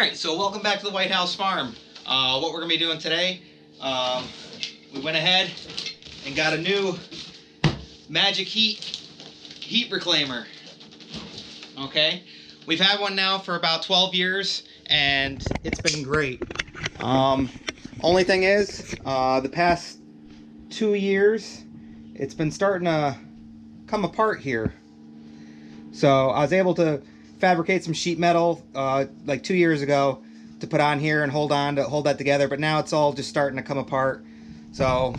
Alright, so welcome back to the Whitehouse farm. What we're going to be doing today, we went ahead and got a new Magic heat reclaimer. Okay, we've had one now for about 12 years and it's been great. Only thing is, the past 2 years, it's been starting to come apart here. So I was able to fabricate some sheet metal like 2 years ago to put on here and hold that together, but now it's all just starting to come apart, so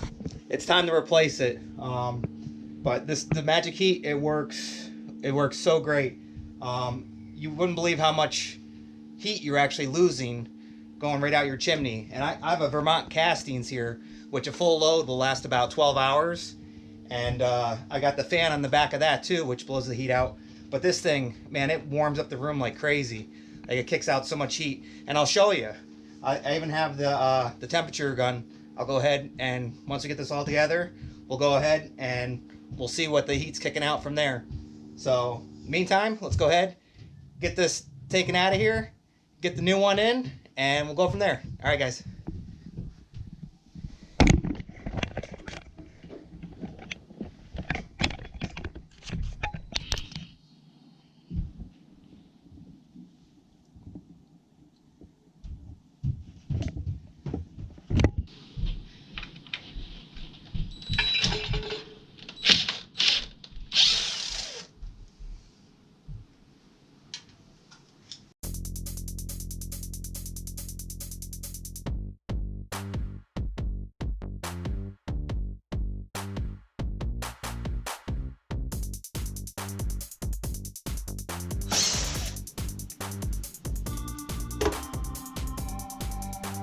it's time to replace it. But the Magic Heat, it works so great. You wouldn't believe how much heat you're actually losing going right out your chimney. And I have a Vermont Castings here, which a full load will last about 12 hours, and I got the fan on the back of that too, which blows the heat out. But this thing, man, it warms up the room like crazy. Like, it kicks out so much heat. And I'll show you. I even have the temperature gun. I'll go ahead and once we get this all together, we'll go ahead and we'll see what the heat's kicking out from there. So, meantime, let's go ahead, get this taken out of here, get the new one in, and we'll go from there. All right, guys.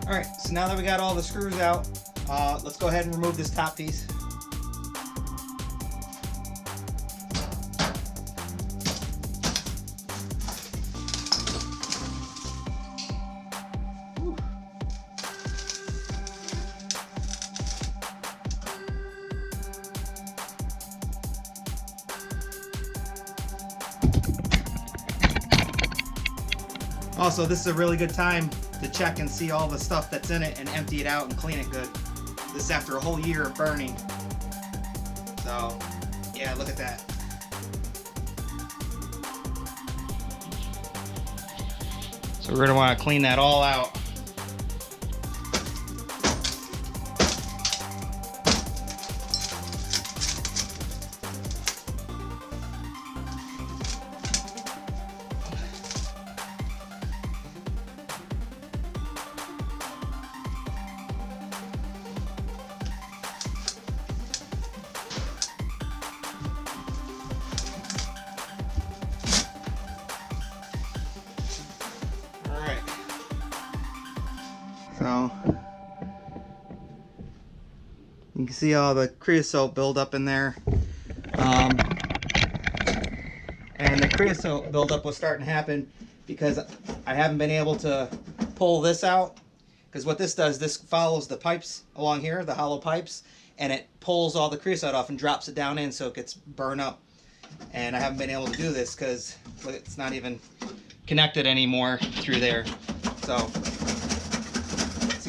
Alright, so now that we got all the screws out, let's go ahead and remove this top piece. Also, this is a really good time to check and see all the stuff that's in it and empty it out and clean it good. This is after a whole year of burning. So, yeah, look at that. So we're going to want to clean that all out. So you can see all the creosote buildup in there, and the creosote buildup was starting to happen because I haven't been able to pull this out, because what this does, this follows the pipes along here, the hollow pipes, and it pulls all the creosote off and drops it down in so it gets burned up. And I haven't been able to do this because it's not even connected anymore through there. So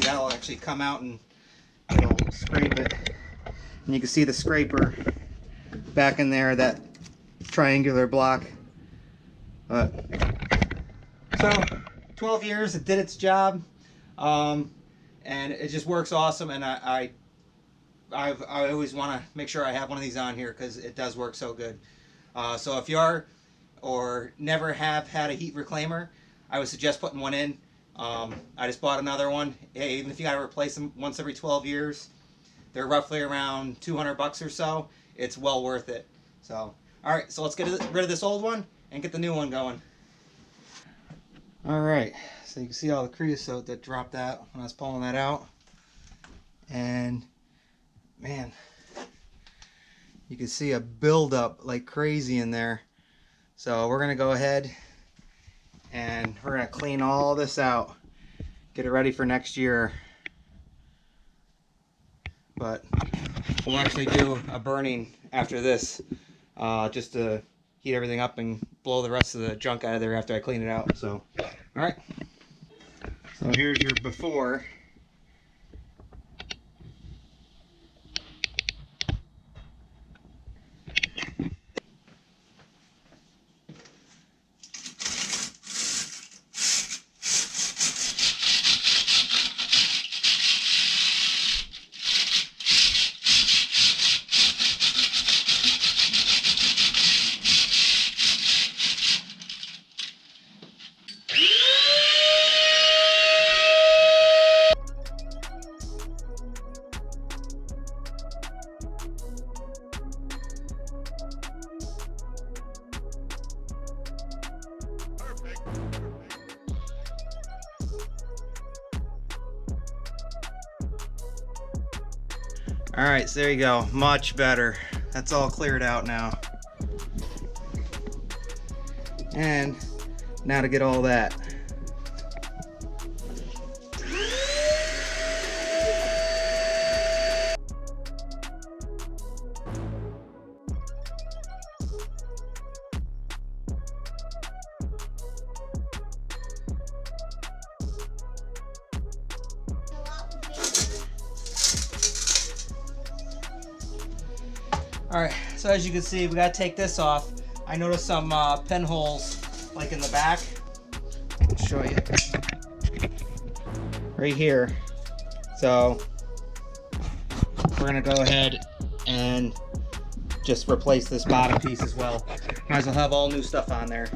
that'll actually come out and it'll scrape it, and you can see the scraper back in there, that triangular block. But so 12 years, it did its job, and it just works awesome. And I always want to make sure I have one of these on here because it does work so good. So if you are or never have had a heat reclaimer, I would suggest putting one in. I just bought another one. Hey, even if you gotta replace them once every 12 years, they're roughly around 200 bucks or so. It's well worth it. So, alright, so let's get rid of this old one and get the new one going. Alright, so you can see all the creosote that dropped out when I was pulling that out. And, man, you can see a buildup like crazy in there. So we're gonna go ahead and we're going to clean all this out, get it ready for next year. But we'll actually do a burning after this, just to heat everything up and blow the rest of the junk out of there after I clean it out. So, all right. So here's your before. All right, so there you go. Much better. That's all cleared out now. And now to get all that. All right, so as you can see, we gotta take this off. I noticed some pinholes like in the back. I'll show you. Right here. So we're gonna go ahead and just replace this bottom piece as well. Might as well have all new stuff on there.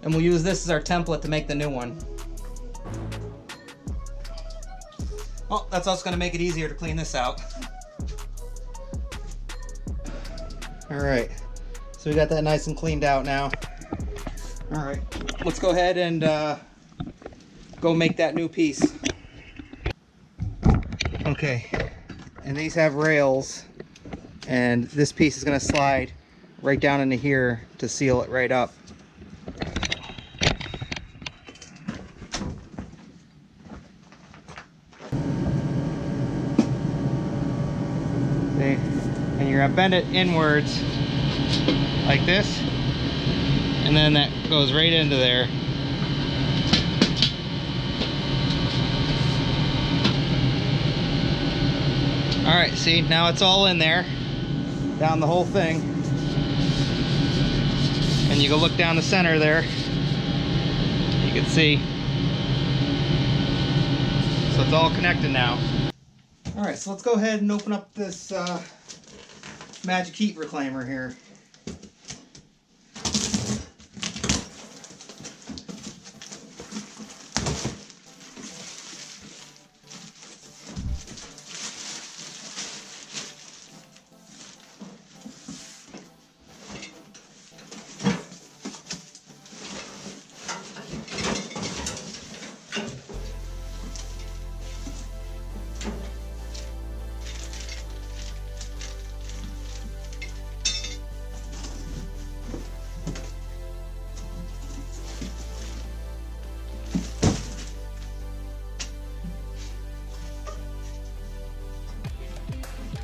And we'll use this as our template to make the new one. Well, that's also going to make it easier to clean this out. All right, so we got that nice and cleaned out now. All right, let's go ahead and go make that new piece. Okay, and these have rails, and this piece is going to slide right down into here to seal it right up. And you're gonna bend it inwards like this, and then that goes right into there. All right, see, now it's all in there, down the whole thing. And you go look down the center there, you can see. So it's all connected now. All right, so let's go ahead and open up this magic heat reclaimer here.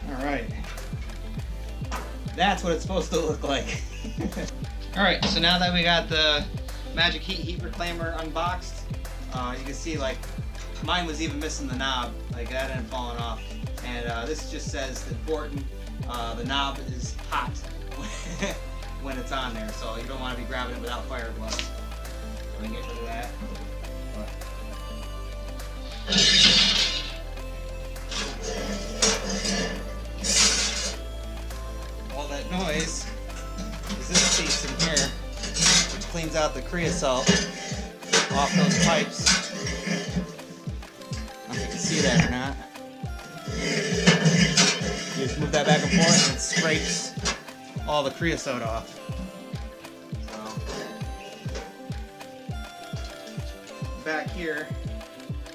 Alright, that's what it's supposed to look like. Alright, so now that we got the magic heat reclaimer unboxed, you can see like mine was even missing the knob, like that hadn't fallen off. And this just says important, the knob is hot when it's on there, so you don't want to be grabbing it without fire gloves. So we can get rid of that. All that noise is this piece in here, which cleans out the creosote off those pipes. I don't know if you can see that or not. You just move that back and forth and it scrapes all the creosote off. So, back here,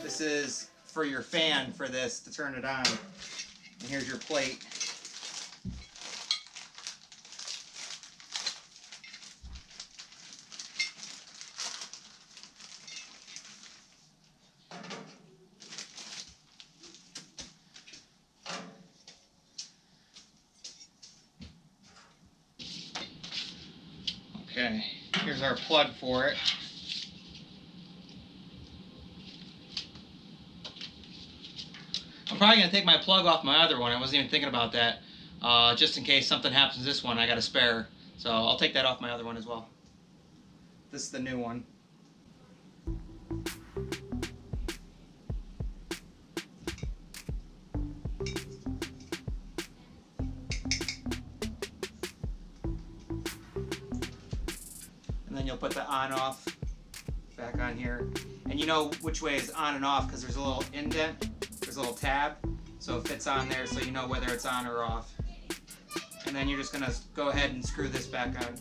this is for your fan for this to turn it on. And here's your plate. Okay, here's our plug for it. I'm probably going to take my plug off my other one. I wasn't even thinking about that. Just in case something happens to this one, I got a spare. So I'll take that off my other one as well. This is the new one. And then you'll put the on-off back on here. And you know which way is on and off because there's a little indent. There's a little tab. So it fits on there so you know whether it's on or off. And then you're just going to go ahead and screw this back on.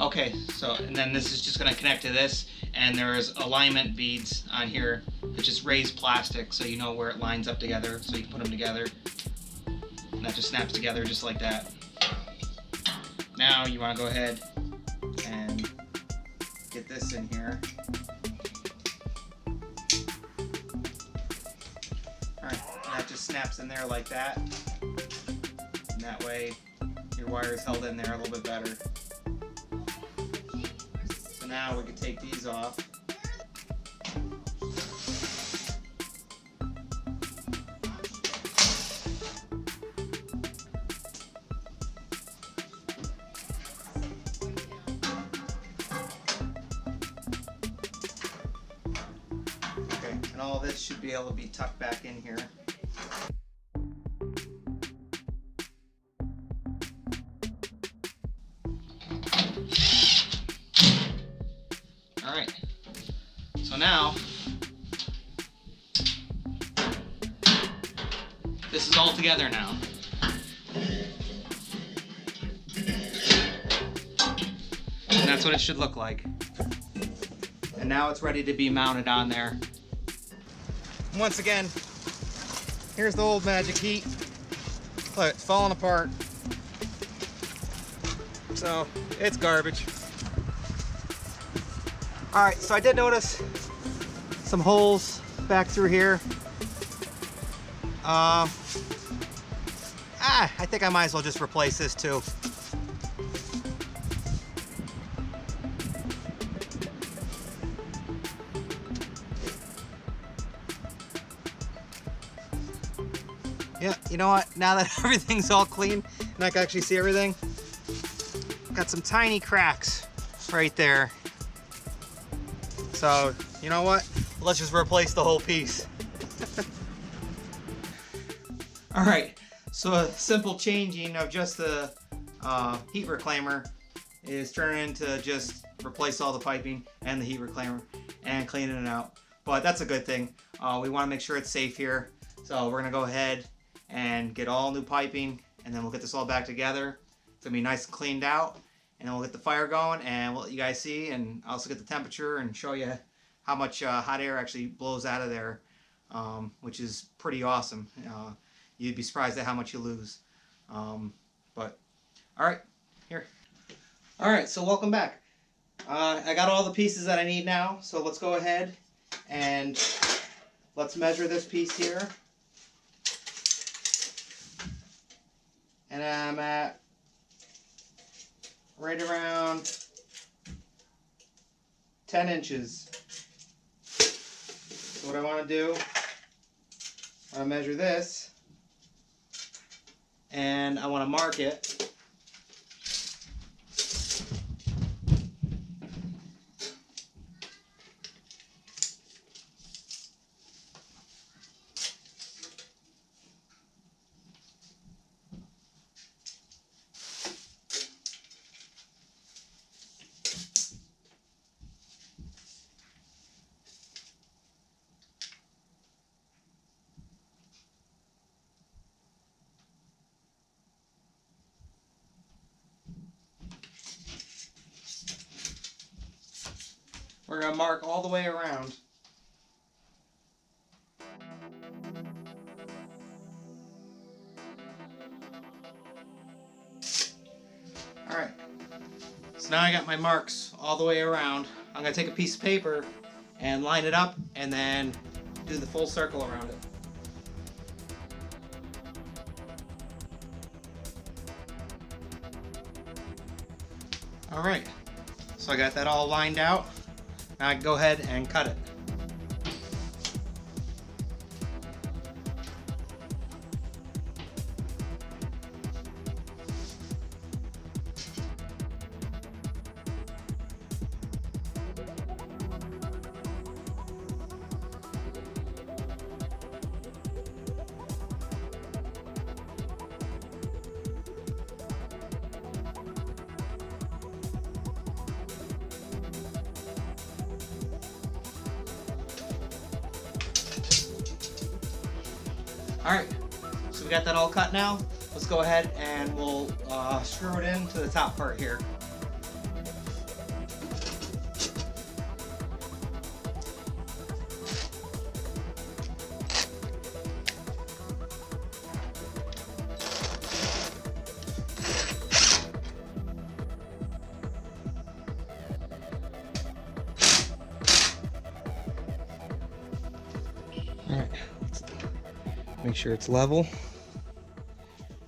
Okay, so and then this is just going to connect to this, and there's alignment beads on here that just raise plastic so you know where it lines up together, so you can put them together. And that just snaps together just like that. Now you want to go ahead and get this in here. Alright, that just snaps in there like that. And that way your wire is held in there a little bit better. So now we can take these off. And all this should be able to be tucked back in here. Alright, so now this is all together now. And that's what it should look like. And now it's ready to be mounted on there. Once again, here's the old Magic Heat. Look, it's falling apart. So, it's garbage. Alright, so I did notice some holes back through here. I think I might as well just replace this too. Yeah, you know what? Now that everything's all clean and I can actually see everything, got some tiny cracks right there. So, you know what? Let's just replace the whole piece. All right, so a simple changing of just the heat reclaimer is turning into just replace all the piping and the heat reclaimer and cleaning it out. But that's a good thing. We want to make sure it's safe here. So we're gonna go ahead and get all new piping, and then we'll get this all back together. It's gonna be nice and cleaned out, and then we'll get the fire going, and we'll let you guys see, and also get the temperature and show you how much hot air actually blows out of there, which is pretty awesome. You'd be surprised at how much you lose. But all right, here. All right, so welcome back. I got all the pieces that I need now, so let's go ahead and let's measure this piece here. And I'm at right around 10 inches. So what I want to do, I want to measure this, and I want to mark it. We're going to mark all the way around. Alright, so now I got my marks all the way around. I'm going to take a piece of paper and line it up and then do the full circle around it. All right, so I got that all lined out. Now I can go ahead and cut it. Alright, so we got that all cut now. Let's go ahead and we'll screw it into the top part here. Alright, make sure it's level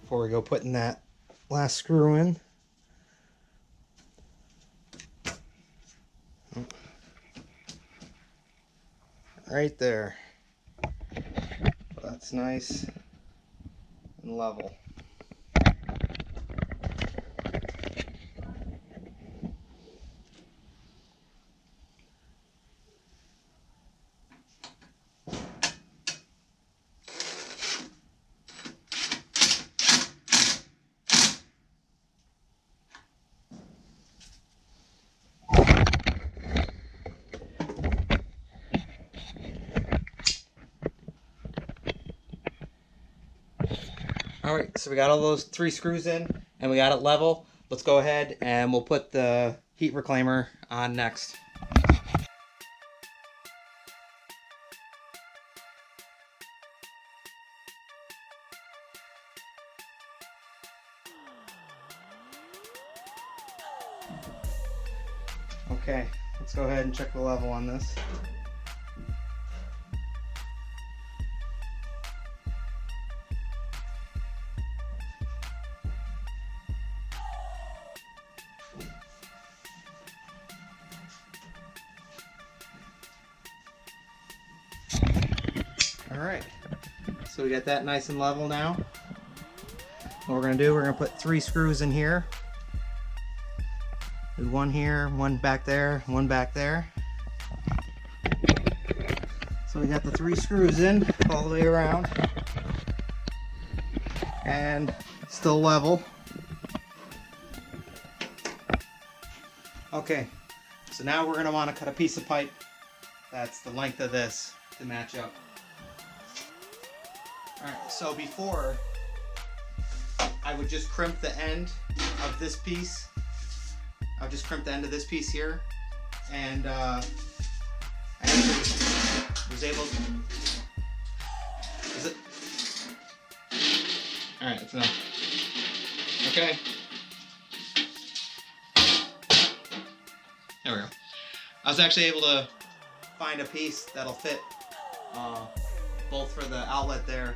before we go putting that last screw in. Right there. That's nice and level. Alright, so we got all those 3 screws in and we got it level. Let's go ahead and we'll put the heat reclaimer on next. Okay, let's go ahead and check the level on this. Alright, so we got that nice and level now. What we're going to do, we're going to put 3 screws in here. There's one here, one back there, one back there. So we got the 3 screws in all the way around. And still level. Okay, so now we're going to want to cut a piece of pipe that's the length of this to match up. Alright, so before, I would just crimp the end of this piece. I'll just crimp the end of this piece here, and I actually was able to... Is it? Alright, that's enough. Okay. There we go. I was actually able to find a piece that'll fit both for the outlet there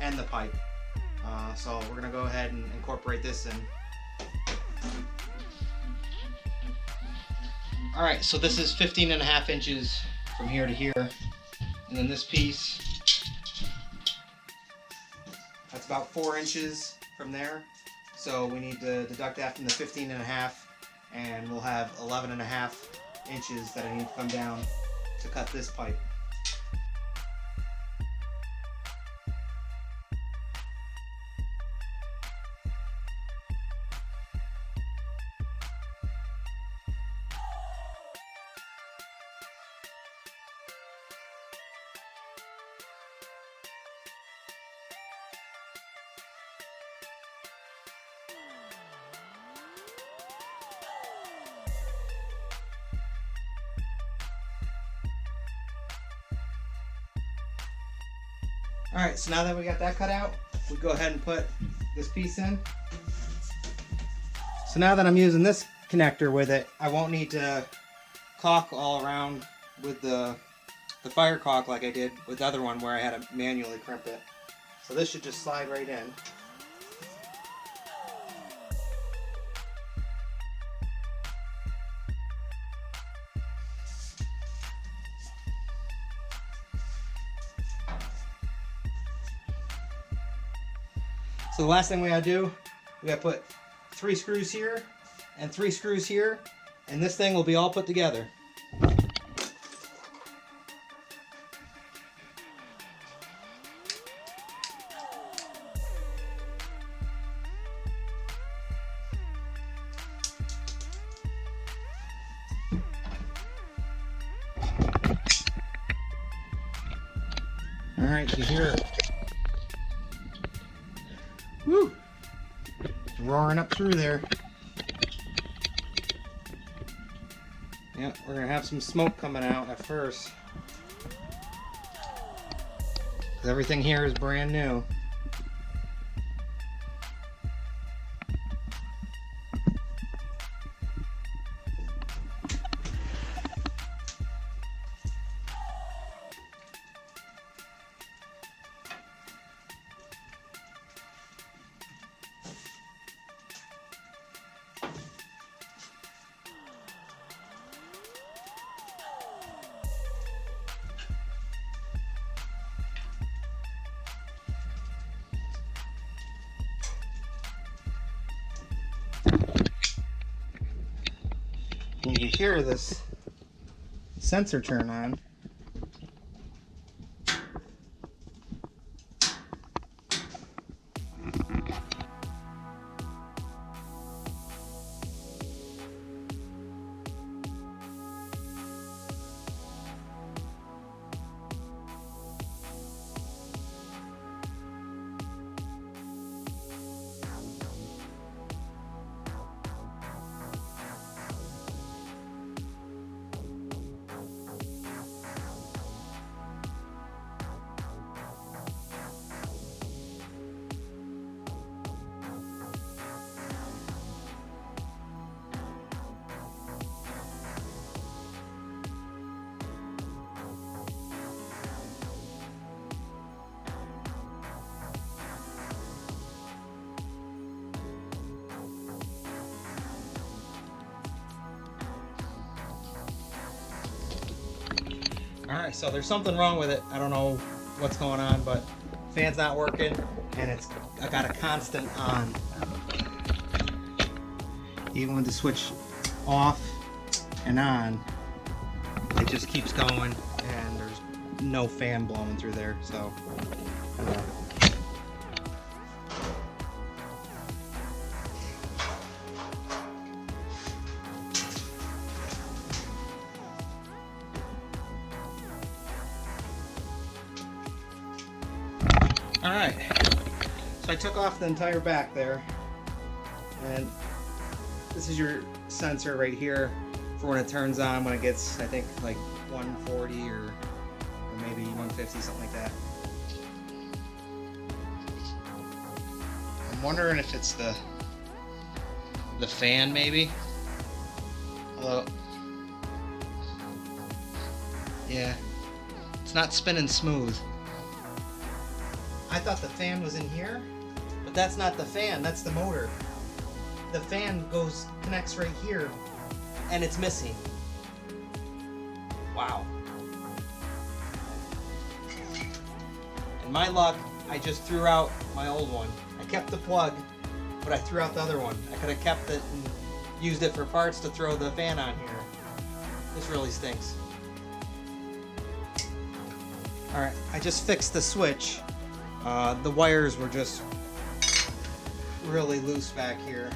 and the pipe. So we're going to go ahead and incorporate this in. Alright, so this is 15.5 inches from here to here. And then this piece, that's about 4 inches from there. So we need to deduct that from the 15.5, and we'll have 11.5 inches that I need to come down to cut this pipe. Alright, so now that we got that cut out, we go ahead and put this piece in. So now that I'm using this connector with it, I won't need to caulk all around with the fire caulk like I did with the other one where I had to manually crimp it. So this should just slide right in. So the last thing we gotta do, we gotta put 3 screws here and 3 screws here, and this thing will be all put together. All right, you hear it. Woo! It's roaring up through there. Yeah, we're gonna have some smoke coming out at first. 'Cause everything here is brand new. And you hear this sensor turn on. Alright, so there's something wrong with it. I don't know what's going on, but fan's not working and I got a constant on. Even with the switch off and on, it just keeps going and there's no fan blowing through there, so Alright, so I took off the entire back there, and this is your sensor right here for when it turns on, when it gets, I think, like 140 or maybe 150, something like that. I'm wondering if it's the fan, maybe. Although, yeah, it's not spinning smooth. I thought the fan was in here, but that's not the fan, that's the motor. The fan connects right here, and it's missing. Wow. And my luck, I just threw out my old one. I kept the plug, but I threw out the other one. I could have kept it and used it for parts to throw the fan on here. This really stinks. Alright, I just fixed the switch. The wires were just really loose back here.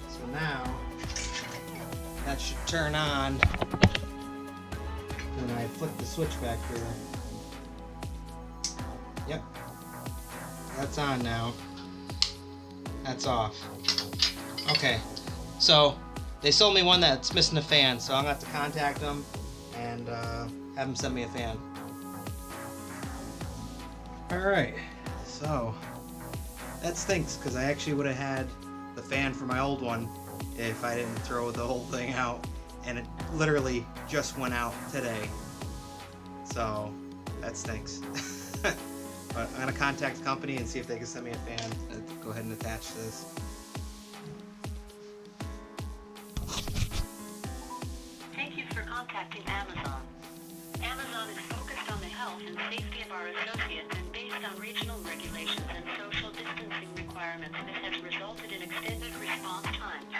So now that should turn on when I flick the switch back here. Yep, that's on now. That's off. Okay, so they sold me one that's missing a fan, so I'm gonna have to contact them and have them send me a fan. Alright, so that stinks because I actually would have had the fan for my old one if I didn't throw the whole thing out, and it literally just went out today. So that stinks. But I'm going to contact the company and see if they can send me a fan. Go ahead and attach this. Thank you for contacting Amazon. Amazon is focused on the health and safety of our associates and based some regional regulations and social distancing requirements, this has resulted in extended response times.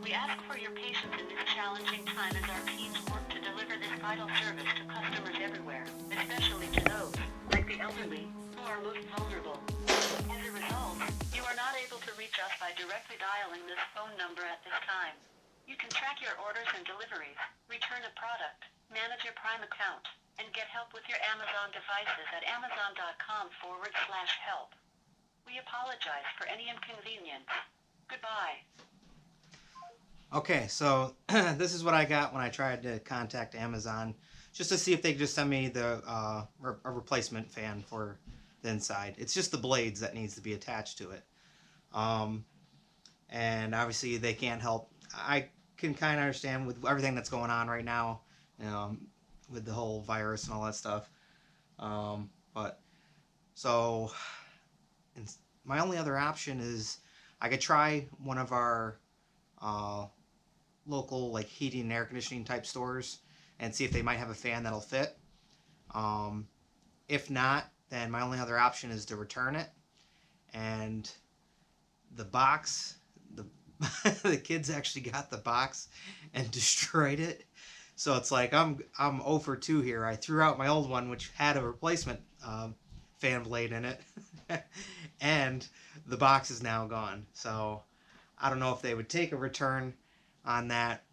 We ask for your patience in this challenging time as our teams work to deliver this vital service to customers everywhere, especially to those, like the elderly, who are most vulnerable. As a result, you are not able to reach us by directly dialing this phone number at this time. You can track your orders and deliveries, return a product, manage your Prime account, and get help with your Amazon devices at amazon.com/help. We apologize for any inconvenience. Goodbye. Okay, so this is what I got when I tried to contact Amazon, just to see if they could just send me the a replacement fan for the inside. It's just the blades that needs to be attached to it. And obviously they can't help. I can kind of understand with everything that's going on right now, with the whole virus and all that stuff. But so my only other option is I could try one of our local like heating and air conditioning type stores and see if they might have a fan that'll fit. If not, then my only other option is to return it. And the box, the kids actually got the box and destroyed it. So it's like I'm 0 for 2 here. I threw out my old one, which had a replacement fan blade in it, and the box is now gone. So I don't know if they would take a return on that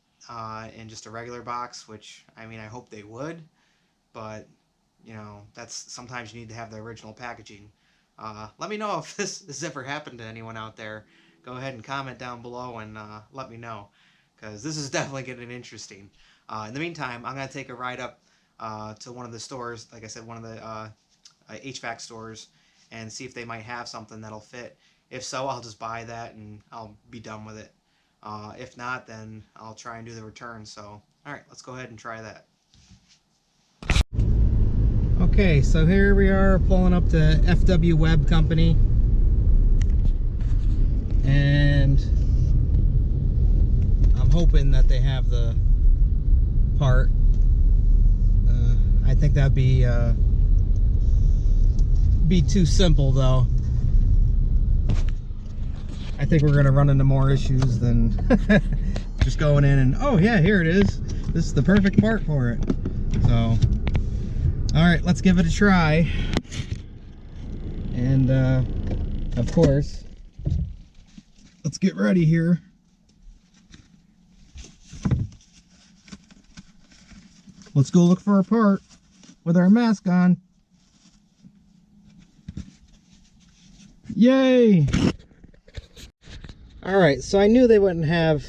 in just a regular box, which, I mean, I hope they would, but you know, that's sometimes you need to have the original packaging. Let me know if this has ever happened to anyone out there. Go ahead and comment down below and let me know, because this is definitely getting interesting. In the meantime, I'm going to take a ride up to one of the stores, like I said, one of the HVAC stores, and see if they might have something that'll fit. If so, I'll just buy that and I'll be done with it. If not, then I'll try and do the return. So, alright, let's go ahead and try that. Okay, so here we are pulling up to FW Web Company. And I'm hoping that they have the part. I think that'd be too simple though. I think we're gonna run into more issues than just going in and, oh yeah, here it is. This is the perfect part for it. So, all right, let's give it a try. And of course, let's get ready here. Let's go look for a part with our mask on. Yay! Alright, so I knew they wouldn't have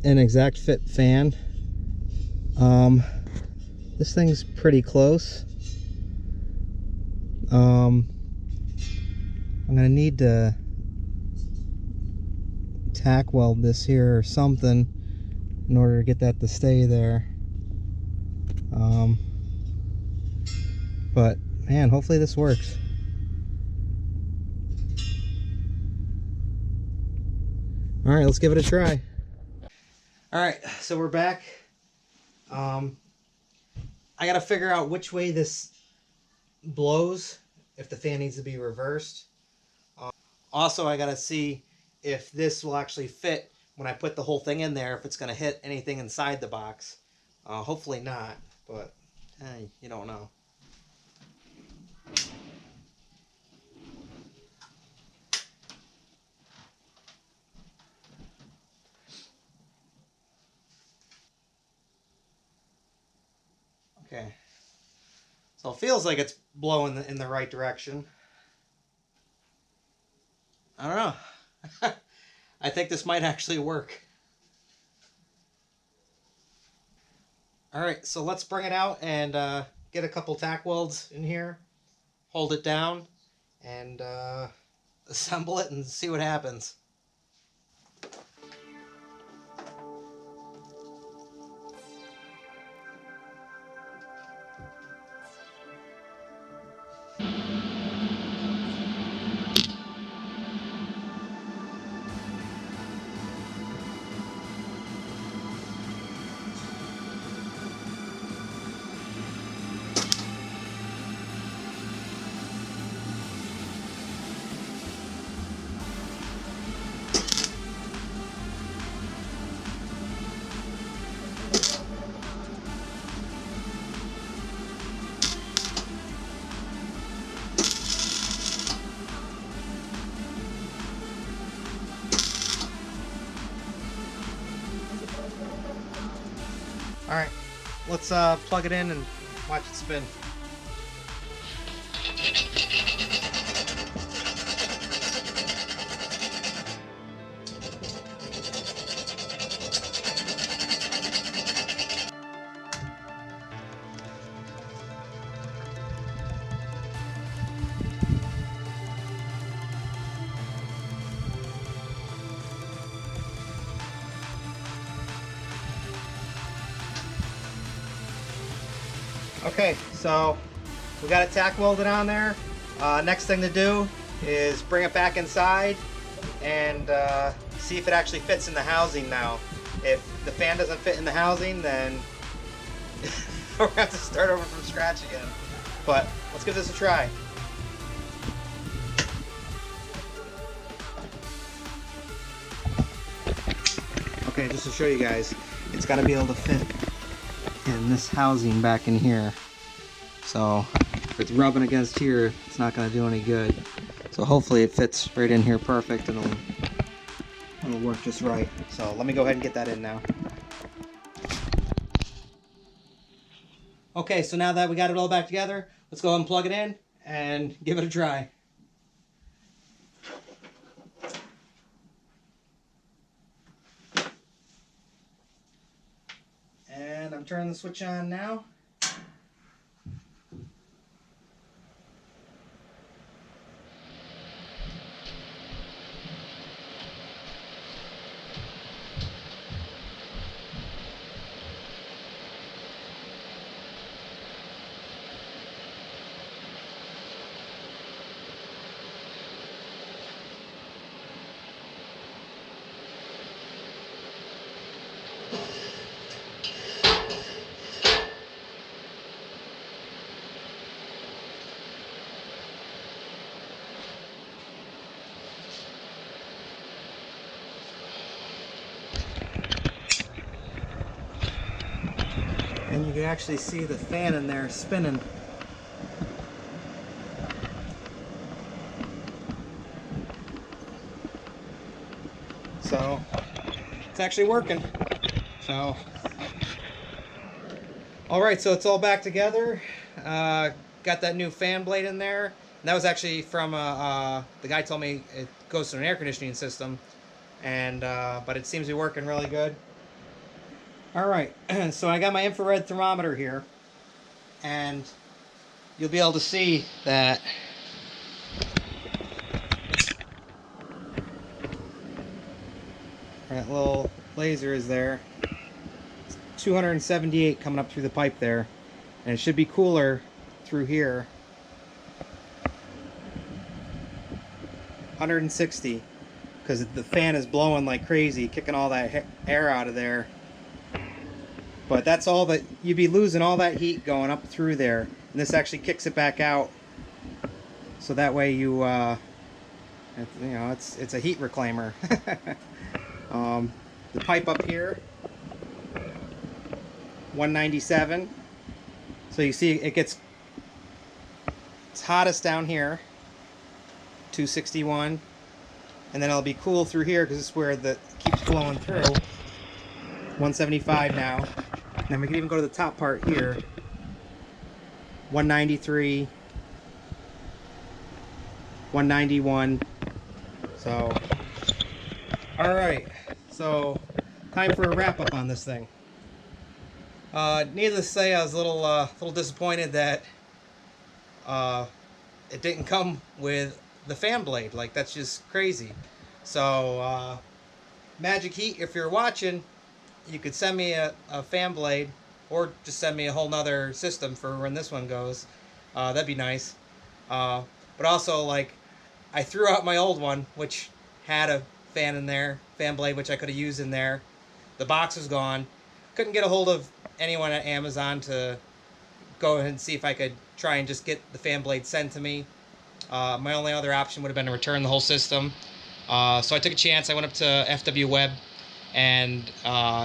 an exact fit fan. This thing's pretty close. I'm gonna need to tack weld this here or something in order to get that to stay there. But man, hopefully this works. All right, let's give it a try. All right, so we're back. I gotta figure out which way this blows, if the fan needs to be reversed. Also, I gotta see if this will actually fit when I put the whole thing in there, if it's gonna hit anything inside the box. Hopefully not, but you don't know. Okay, so it feels like it's blowing in the right direction. I don't know. I think this might actually work. Alright, so let's bring it out and get a couple tack welds in here, hold it down, and assemble it and see what happens. Alright, let's plug it in and watch it spin. Okay, so we got it tack welded on there. Next thing to do is bring it back inside and see if it actually fits in the housing now. If the fan doesn't fit in the housing, then we're gonna have to start over from scratch again. But let's give this a try. Okay, just to show you guys, it's got to be able to fit in this housing back in here. So if it's rubbing against here, it's not going to do any good. So hopefully it fits right in here perfect and it'll work just right. So let me go ahead and get that in now. Okay, so now that we got it all back together, let's go ahead and plug it in and give it a try. And I'm turning the switch on now. And you can actually see the fan in there spinning. So it's actually working. So alright, so it's all back together. Got that new fan blade in there. And that was actually from the guy told me it goes to an air conditioning system. And but it seems to be working really good. Alright, so I got my infrared thermometer here, and you'll be able to see that that little laser is there. It's 278 coming up through the pipe there, and it should be cooler through here. 160, because the fan is blowing like crazy, kicking all that air out of there. But that's all that you'd be losing, all that heat going up through there, and this actually kicks it back out. So that way you know, it's a heat reclaimer. The pipe up here, 197. So you see it's hottest down here, 261, and then it'll be cool through here because it's where the keeps flowing through. 175 now. And then we can even go to the top part here. 193, 191. So, all right. So, time for a wrap up on this thing. Needless to say, I was a little disappointed that it didn't come with the fan blade. Like, that's just crazy. So, Magic Heat, if you're watching, you could send me a fan blade, or just send me a whole nother system for when this one goes. That'd be nice. But also, like, I threw out my old one, which had a fan in there, fan blade, which I could have used in there. The box was gone. Couldn't get a hold of anyone at Amazon to go ahead and see if I could try and just get the fan blade sent to me. My only other option would have been to return the whole system. So I took a chance. I went up to FW Web, and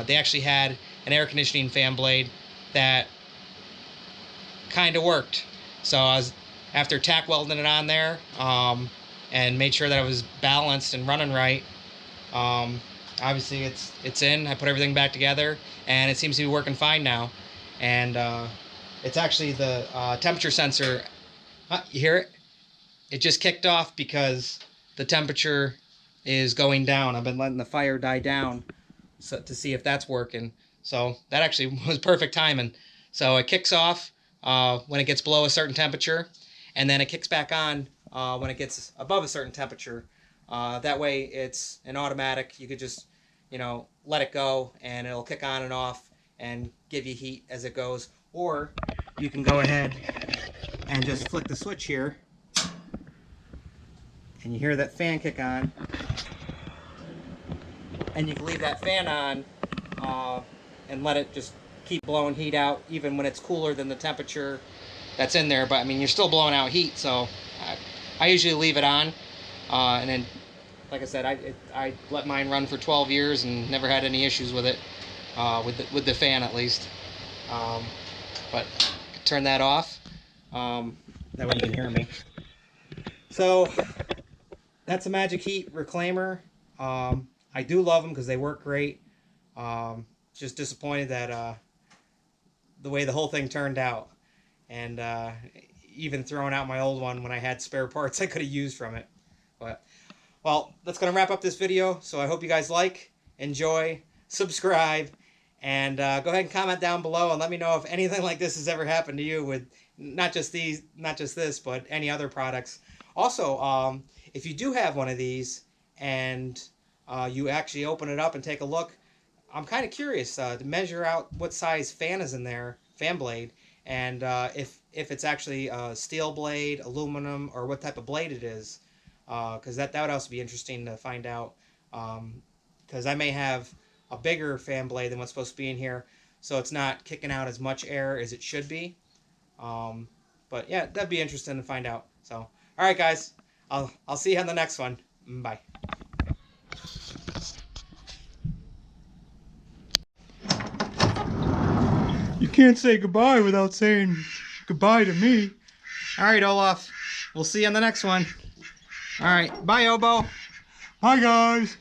they actually had an air conditioning fan blade that kind of worked. So I was, after tack welding it on there and made sure that it was balanced and running right, I obviously it's in. I put everything back together, and it seems to be working fine now. And it's actually the temperature sensor. You hear it? It just kicked off because the temperature is going down. I've been letting the fire die down to see if that's working. So that actually was perfect timing. So it kicks off when it gets below a certain temperature, and then it kicks back on when it gets above a certain temperature. That way it's an automatic. You could just, let it go, and it'll kick on and off and give you heat as it goes. Or you can go ahead and just flick the switch here, and you hear that fan kick on, and you can leave that fan on and let it just keep blowing heat out even when it's cooler than the temperature that's in there. But I mean, you're still blowing out heat, so I usually leave it on, and then, like I said, I let mine run for 12 years and never had any issues with it, with the fan at least. But turn that off, that way you can hear me. So that's a Magic Heat reclaimer. I do love them because they work great. Just disappointed that the way the whole thing turned out, and even throwing out my old one when I had spare parts I could have used from it. But well, that's gonna wrap up this video. So I hope you guys enjoy, subscribe, and go ahead and comment down below and let me know if anything like this has ever happened to you with not just this, but any other products. Also, if you do have one of these and you actually open it up and take a look, I'm kind of curious to measure out what size fan is in there, fan blade, and if it's actually a steel blade, aluminum, or what type of blade it is, because that would also be interesting to find out, because I may have a bigger fan blade than what's supposed to be in here, so it's not kicking out as much air as it should be. But yeah, that'd be interesting to find out. So, all right, guys, I'll see you on the next one. Bye. You can't say goodbye without saying goodbye to me. All right, Olaf. We'll see you on the next one. All right. Bye, Obo. Bye, guys.